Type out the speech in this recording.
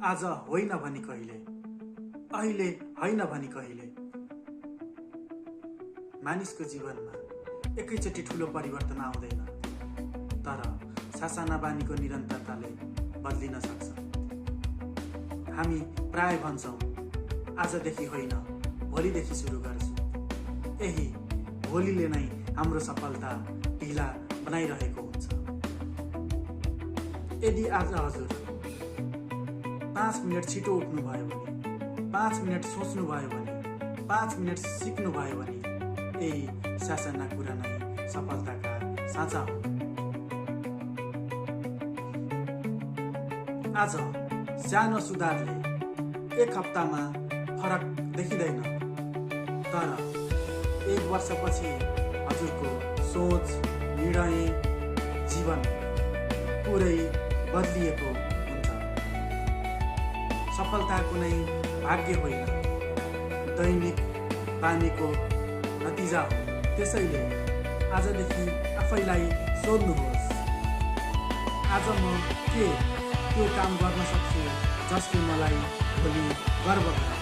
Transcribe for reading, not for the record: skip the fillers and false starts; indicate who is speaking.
Speaker 1: आज होइन भनी कहिले, अहिले होइन भनी कहिले। मानिसको जीवनमा एकैचोटि ठुलो परिवर्तन आउँदैन, तर सासाना बानीको निरन्तरताले बदलिन सक्छ। हामी प्राय भन्छौँ, आजदेखि होइन भोलिदेखि सुरु गर्छु। यही भोलिले नै हाम्रो सफलता ढिला बनाइरहेको हुन्छ। यदि आज हजुर 5 मिनट छिटो उठ्नुभयो भने, 5 मिनट सोच्नुभयो भने, 5 मिनट सिक्नुभयो भने, यही सासाना कुरा नै सफलताका साँचा हो। आज सानो सुधारले एक हप्तामा फरक देखिँदैन, तर 1 वर्षपछि हजुरको सोच, निर्णय, जीवन पुरै बदलिएको हुन्छ। सफलता कुनै भाग्य होइन, दैनिक बानीको नतिजा हो। त्यसैले आजदेखि आफैलाई सोध्नुहोस्, आज म के त्यो काम गर्न सक्छु जसले मलाई भोलि गर्व गराउँछ।